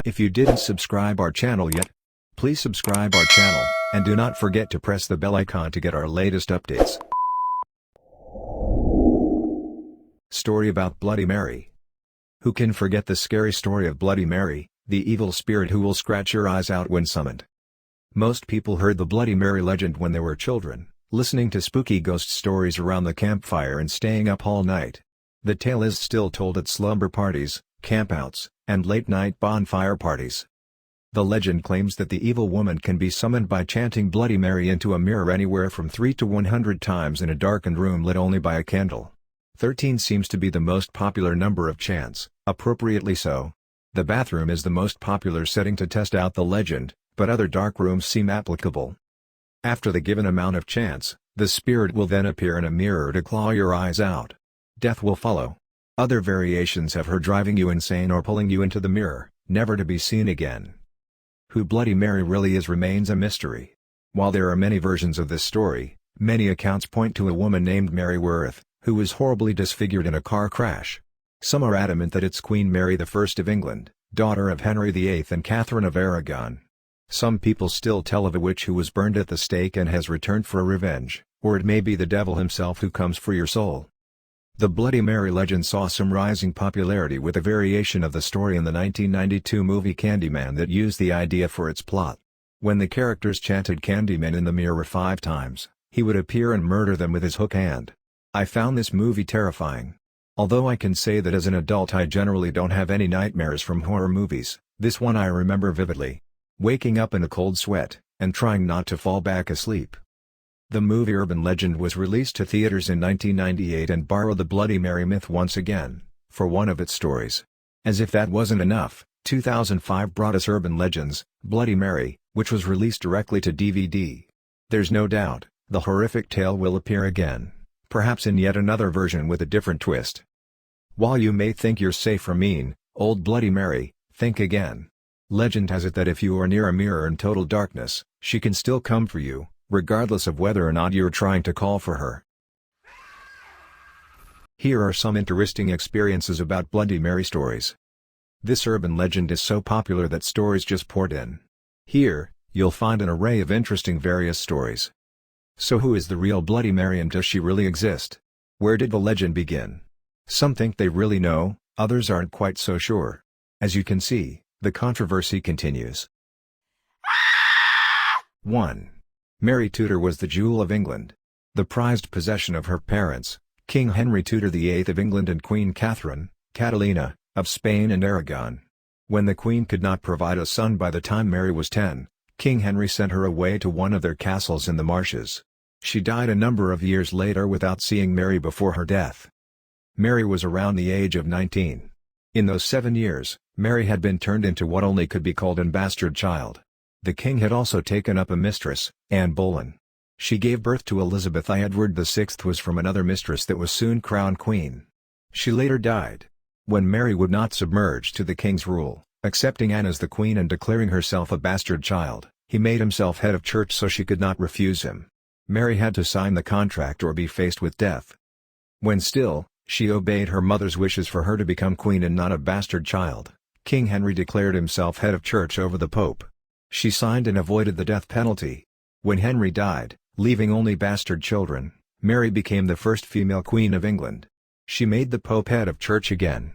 If you didn't subscribe our channel yet, please subscribe our channel, and do not forget to press the bell icon to get our latest updates. Story about Bloody Mary. Who can forget the scary story of Bloody Mary, the evil spirit who will scratch your eyes out when summoned? Most people heard the Bloody Mary legend when they were children, listening to spooky ghost stories around the campfire and staying up all night. The tale is still told at slumber parties, campouts, and late-night bonfire parties. The legend claims that the evil woman can be summoned by chanting Bloody Mary into a mirror anywhere from 3 to 100 times in a darkened room lit only by a candle. 13 seems to be the most popular number of chants, appropriately so. The bathroom is the most popular setting to test out the legend, but other dark rooms seem applicable. After the given amount of chants, the spirit will then appear in a mirror to claw your eyes out. Death will follow. Other variations have her driving you insane or pulling you into the mirror, never to be seen again. Who Bloody Mary really is remains a mystery. While there are many versions of this story, many accounts point to a woman named Mary Worth, who was horribly disfigured in a car crash. Some are adamant that it's Queen Mary I of England, daughter of Henry VIII and Catherine of Aragon. Some people still tell of a witch who was burned at the stake and has returned for revenge, or it may be the devil himself who comes for your soul. The Bloody Mary legend saw some rising popularity with a variation of the story in the 1992 movie Candyman that used the idea for its plot. When the characters chanted Candyman in the mirror 5 times, he would appear and murder them with his hook hand. I found this movie terrifying. Although I can say that as an adult I generally don't have any nightmares from horror movies, this one I remember vividly. Waking up in a cold sweat, and trying not to fall back asleep. The movie Urban Legend was released to theaters in 1998 and borrowed the Bloody Mary myth once again, for one of its stories. As if that wasn't enough, 2005 brought us Urban Legends, Bloody Mary, which was released directly to DVD. There's no doubt, the horrific tale will appear again, perhaps in yet another version with a different twist. While you may think you're safe from mean, old Bloody Mary, think again. Legend has it that if you are near a mirror in total darkness, she can still come for you, regardless of whether or not you're trying to call for her. Here are some interesting experiences about Bloody Mary stories. This urban legend is so popular that stories just poured in. Here, you'll find an array of interesting various stories. So who is the real Bloody Mary and does she really exist? Where did the legend begin? Some think they really know, others aren't quite so sure. As you can see, the controversy continues. 1. Mary Tudor was the jewel of England. The prized possession of her parents, King Henry Tudor VIII of England and Queen Catherine, Catalina, of Spain and Aragon. When the Queen could not provide a son by the time Mary was 10, King Henry sent her away to one of their castles in the marshes. She died a number of years later without seeing Mary before her death. Mary was around the age of 19. In those 7 years, Mary had been turned into what only could be called an bastard child. The king had also taken up a mistress, Anne Boleyn. She gave birth to Elizabeth I. Edward VI was from another mistress that was soon crowned queen. She later died. When Mary would not submerge to the king's rule, accepting Anne as the queen and declaring herself a bastard child, he made himself head of church so she could not refuse him. Mary had to sign the contract or be faced with death. When still, she obeyed her mother's wishes for her to become queen and not a bastard child, King Henry declared himself head of church over the Pope. She signed and avoided the death penalty. When Henry died, leaving only bastard children, Mary became the first female queen of England. She made the Pope head of church again.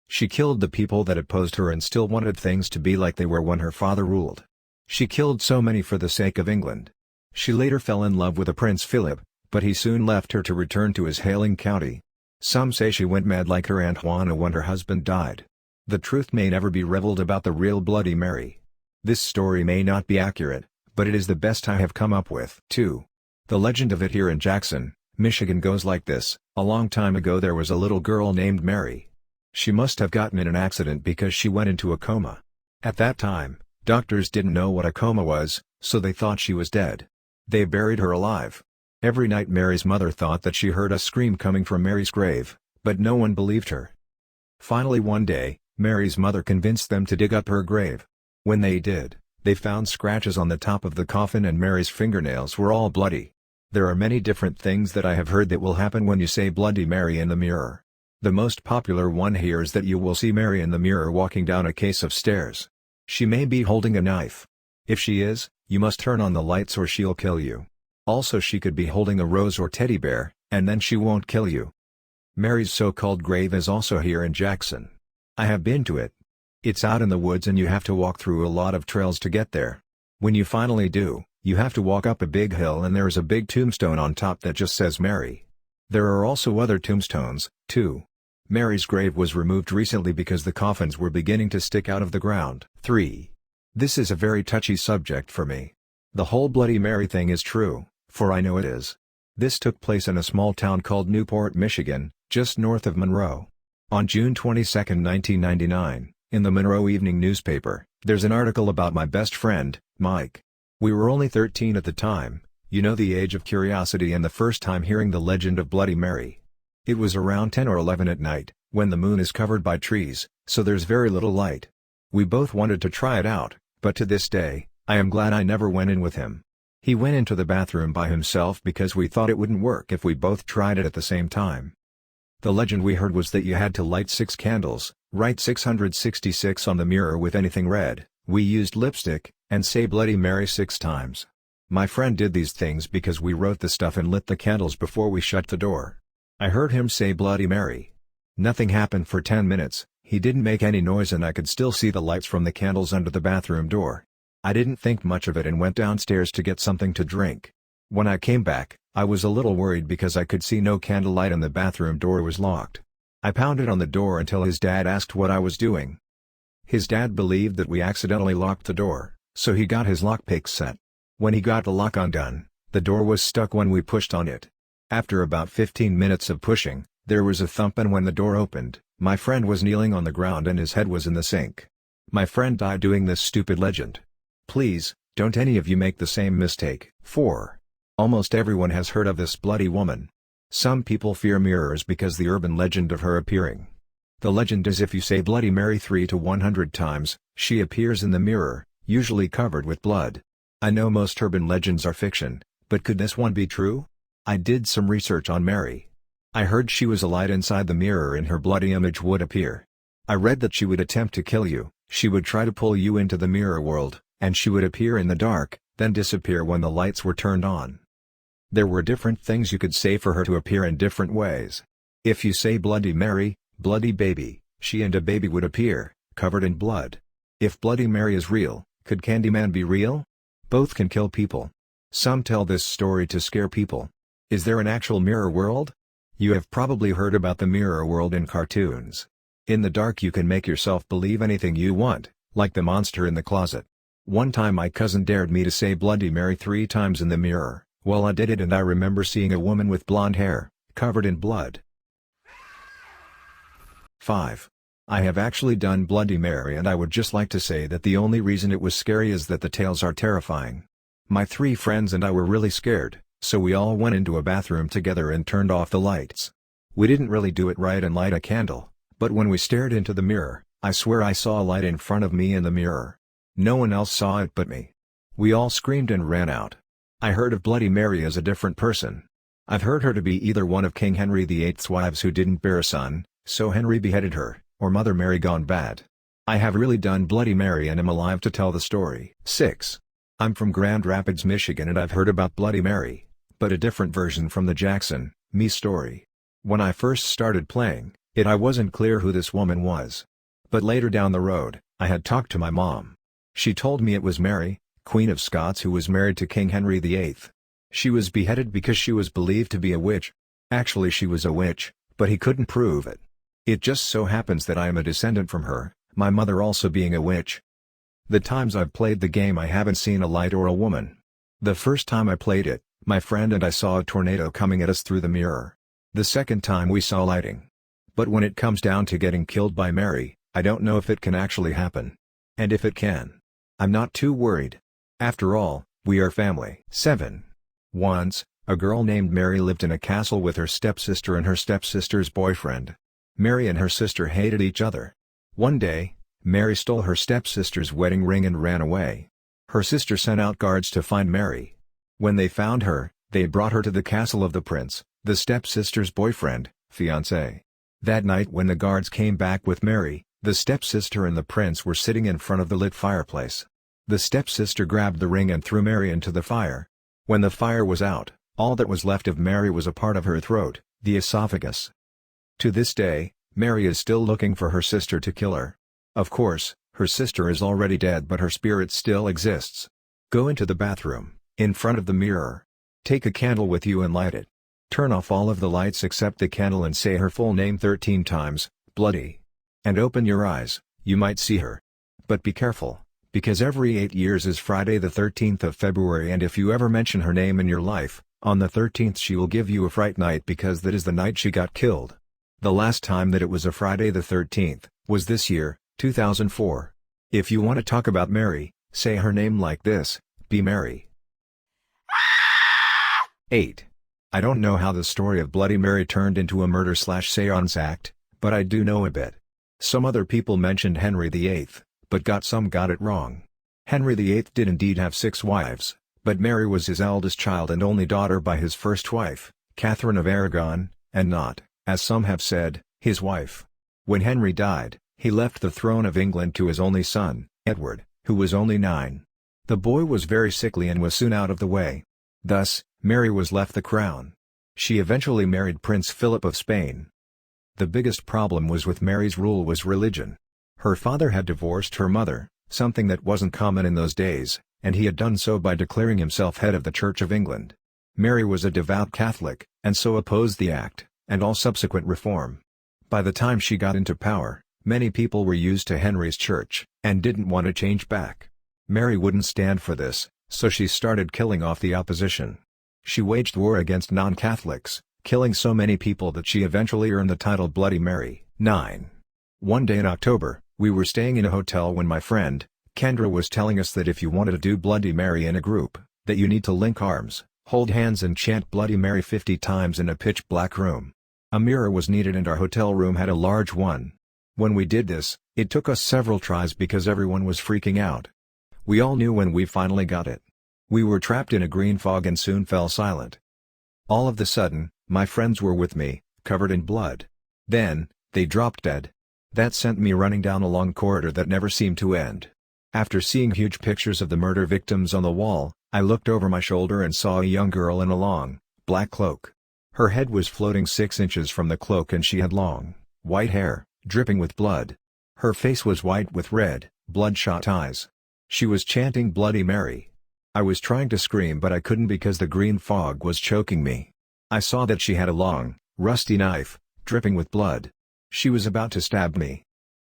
She killed the people that opposed her and still wanted things to be like they were when her father ruled. She killed so many for the sake of England. She later fell in love with a Prince Philip, but he soon left her to return to his hailing county. Some say she went mad like her Aunt Juana when her husband died. The truth may never be revealed about the real Bloody Mary. This story may not be accurate, but it is the best I have come up with. 2. The legend of it here in Jackson, Michigan goes like this. A long time ago there was a little girl named Mary. She must have gotten in an accident because she went into a coma. At that time, doctors didn't know what a coma was, so they thought she was dead. They buried her alive. Every night Mary's mother thought that she heard a scream coming from Mary's grave, but no one believed her. Finally one day, Mary's mother convinced them to dig up her grave. When they did, they found scratches on the top of the coffin and Mary's fingernails were all bloody. There are many different things that I have heard that will happen when you say Bloody Mary in the mirror. The most popular one here is that you will see Mary in the mirror walking down a case of stairs. She may be holding a knife. If she is, you must turn on the lights or she'll kill you. Also, she could be holding a rose or teddy bear, and then she won't kill you. Mary's so-called grave is also here in Jackson. I have been to it. It's out in the woods and you have to walk through a lot of trails to get there. When you finally do, you have to walk up a big hill and there is a big tombstone on top that just says Mary. There are also other tombstones, too. Mary's grave was removed recently because the coffins were beginning to stick out of the ground. 3. This is a very touchy subject for me. The whole Bloody Mary thing is true, for I know it is. This took place in a small town called Newport, Michigan, just north of Monroe. On June 22, 1999, in the Monroe Evening newspaper, there's an article about my best friend, Mike. We were only 13 at the time, you know, the age of curiosity, and the first time hearing the legend of Bloody Mary. It was around 10 or 11 at night, when the moon is covered by trees, so there's very little light. We both wanted to try it out, but to this day, I am glad I never went in with him. He went into the bathroom by himself because we thought it wouldn't work if we both tried it at the same time. The legend we heard was that you had to light 6 candles, write 666 on the mirror with anything red, we used lipstick, and say Bloody Mary 6 times. My friend did these things because we wrote the stuff and lit the candles before we shut the door. I heard him say Bloody Mary. Nothing happened for 10 minutes, he didn't make any noise and I could still see the lights from the candles under the bathroom door. I didn't think much of it and went downstairs to get something to drink. When I came back, I was a little worried because I could see no candlelight and the bathroom door was locked. I pounded on the door until his dad asked what I was doing. His dad believed that we accidentally locked the door, so he got his lockpick set. When he got the lock undone, the door was stuck when we pushed on it. After about 15 minutes of pushing, there was a thump and when the door opened, my friend was kneeling on the ground and his head was in the sink. My friend died doing this stupid legend. Please, don't any of you make the same mistake. 4. Almost everyone has heard of this bloody woman. Some people fear mirrors because the urban legend of her appearing. The legend is if you say Bloody Mary 3 to 100 times, she appears in the mirror, usually covered with blood. I know most urban legends are fiction, but could this one be true? I did some research on Mary. I heard she was a light inside the mirror and her bloody image would appear. I read that she would attempt to kill you, she would try to pull you into the mirror world, and she would appear in the dark, then disappear when the lights were turned on. There were different things you could say for her to appear in different ways. If you say Bloody Mary, bloody baby, she and a baby would appear, covered in blood. If Bloody Mary is real, could Candyman be real? Both can kill people. Some tell this story to scare people. Is there an actual mirror world? You have probably heard about the mirror world in cartoons. In the dark you can make yourself believe anything you want, like the monster in the closet. One time my cousin dared me to say Bloody Mary 3 times in the mirror. Well, I did it and I remember seeing a woman with blonde hair, covered in blood. 5. I have actually done Bloody Mary and I would just like to say that the only reason it was scary is that the tales are terrifying. My 3 friends and I were really scared, so we all went into a bathroom together and turned off the lights. We didn't really do it right and light a candle, but when we stared into the mirror, I swear I saw a light in front of me in the mirror. No one else saw it but me. We all screamed and ran out. I heard of Bloody Mary as a different person. I've heard her to be either one of King Henry VIII's wives who didn't bear a son, so Henry beheaded her, or Mother Mary gone bad. I have really done Bloody Mary and am alive to tell the story. 6. I'm from Grand Rapids, Michigan and I've heard about Bloody Mary, but a different version from the Jackson, me story. When I first started playing it I wasn't clear who this woman was. But later down the road, I had talked to my mom. She told me it was Mary, Queen of Scots who was married to King Henry VIII. She was beheaded because she was believed to be a witch. Actually she was a witch, but he couldn't prove it. It just so happens that I am a descendant from her, my mother also being a witch. The times I've played the game I haven't seen a light or a woman. The first time I played it, my friend and I saw a tornado coming at us through the mirror. The second time we saw lighting. But when it comes down to getting killed by Mary, I don't know if it can actually happen. And if it can, I'm not too worried. After all, we are family. 7. Once, a girl named Mary lived in a castle with her stepsister and her stepsister's boyfriend. Mary and her sister hated each other. One day, Mary stole her stepsister's wedding ring and ran away. Her sister sent out guards to find Mary. When they found her, they brought her to the castle of the prince, the stepsister's boyfriend, fiancé. That night when the guards came back with Mary, the stepsister and the prince were sitting in front of the lit fireplace. The stepsister grabbed the ring and threw Mary into the fire. When the fire was out, all that was left of Mary was a part of her throat, the esophagus. To this day, Mary is still looking for her sister to kill her. Of course, her sister is already dead but her spirit still exists. Go into the bathroom, in front of the mirror. Take a candle with you and light it. Turn off all of the lights except the candle and say her full name 13 times, Bloody. And open your eyes, you might see her. But be careful, because every 8 years is Friday the 13th of February, and if you ever mention her name in your life, on the 13th she will give you a fright night because that is the night she got killed. The last time that it was a Friday the 13th, was this year, 2004. If you want to talk about Mary, say her name like this, be Mary. 8. I don't know how the story of Bloody Mary turned into a murder/seance act, but I do know a bit. Some other people mentioned Henry VIII, but some got it wrong. Henry VIII did indeed have 6 wives, but Mary was his eldest child and only daughter by his first wife, Catherine of Aragon, and not, as some have said, his wife. When Henry died, he left the throne of England to his only son, Edward, who was only 9. The boy was very sickly and was soon out of the way. Thus, Mary was left the crown. She eventually married Prince Philip of Spain. The biggest problem was with Mary's rule was religion. Her father had divorced her mother, something that wasn't common in those days, and he had done so by declaring himself head of the Church of England. Mary was a devout Catholic, and so opposed the act, and all subsequent reform. By the time she got into power, many people were used to Henry's church, and didn't want to change back. Mary wouldn't stand for this, so she started killing off the opposition. She waged war against non-Catholics, killing so many people that she eventually earned the title Bloody Mary. 9. One day in October, we were staying in a hotel when my friend, Kendra, was telling us that if you wanted to do Bloody Mary in a group, that you need to link arms, hold hands and chant Bloody Mary 50 times in a pitch-black room. A mirror was needed and our hotel room had a large one. When we did this, it took us several tries because everyone was freaking out. We all knew when we finally got it. We were trapped in a green fog and soon fell silent. All of the sudden, my friends were with me, covered in blood. Then, they dropped dead. That sent me running down a long corridor that never seemed to end. After seeing huge pictures of the murder victims on the wall, I looked over my shoulder and saw a young girl in a long, black cloak. Her head was floating 6 inches from the cloak and she had long, white hair, dripping with blood. Her face was white with red, bloodshot eyes. She was chanting Bloody Mary. I was trying to scream but I couldn't because the green fog was choking me. I saw that she had a long, rusty knife, dripping with blood. She was about to stab me.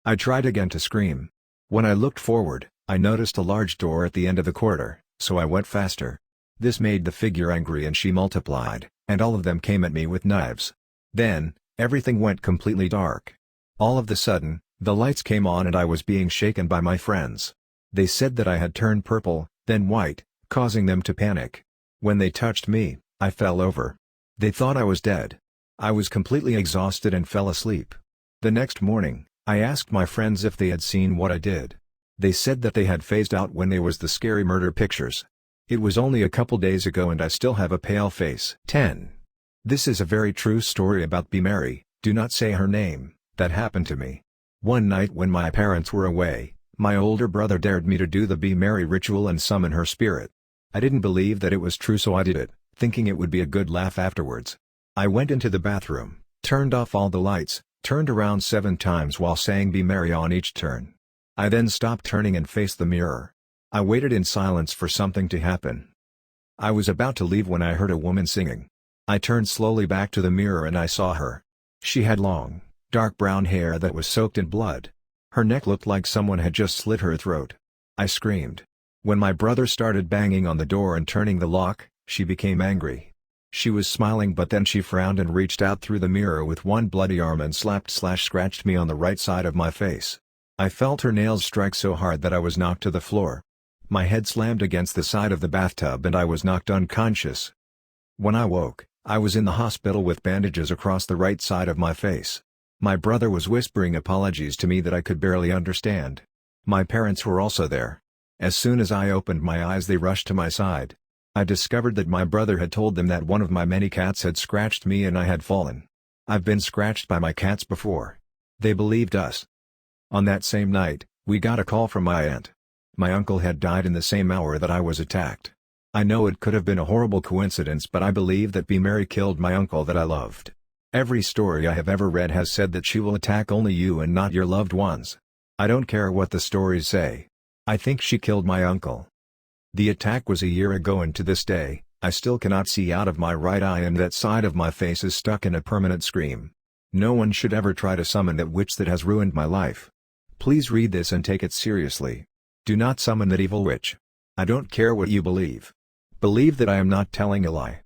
I tried again to scream. When I looked forward, I noticed a large door at the end of the corridor, so I went faster. This made the figure angry and she multiplied, and all of them came at me with knives. Then, everything went completely dark. All of the sudden, the lights came on and I was being shaken by my friends. They said that I had turned purple, then white, causing them to panic. When they touched me, I fell over. They thought I was dead. I was completely exhausted and fell asleep. The next morning, I asked my friends if they had seen what I did. They said that they had phased out when there was the scary murder pictures. It was only a couple days ago and I still have a pale face. 10. This is a very true story about Be Mary, do not say her name, that happened to me. One night when my parents were away, my older brother dared me to do the Be Mary ritual and summon her spirit. I didn't believe that it was true so I did it, thinking it would be a good laugh afterwards. I went into the bathroom, turned off all the lights, turned around 7 times while saying Be Mary on each turn. I then stopped turning and faced the mirror. I waited in silence for something to happen. I was about to leave when I heard a woman singing. I turned slowly back to the mirror and I saw her. She had long, dark brown hair that was soaked in blood. Her neck looked like someone had just slit her throat. I screamed. When my brother started banging on the door and turning the lock, she became angry. She was smiling but then she frowned and reached out through the mirror with one bloody arm and slapped/scratched me on the right side of my face. I felt her nails strike so hard that I was knocked to the floor. My head slammed against the side of the bathtub and I was knocked unconscious. When I woke, I was in the hospital with bandages across the right side of my face. My brother was whispering apologies to me that I could barely understand. My parents were also there. As soon as I opened my eyes they rushed to my side. I discovered that my brother had told them that one of my many cats had scratched me and I had fallen. I've been scratched by my cats before. They believed us. On that same night, we got a call from my aunt. My uncle had died in the same hour that I was attacked. I know it could have been a horrible coincidence, but I believe that Mary killed my uncle that I loved. Every story I have ever read has said that she will attack only you and not your loved ones. I don't care what the stories say. I think she killed my uncle. The attack was a year ago, and to this day, I still cannot see out of my right eye, and that side of my face is stuck in a permanent scream. No one should ever try to summon that witch that has ruined my life. Please read this and take it seriously. Do not summon that evil witch. I don't care what you believe. Believe that I am not telling a lie.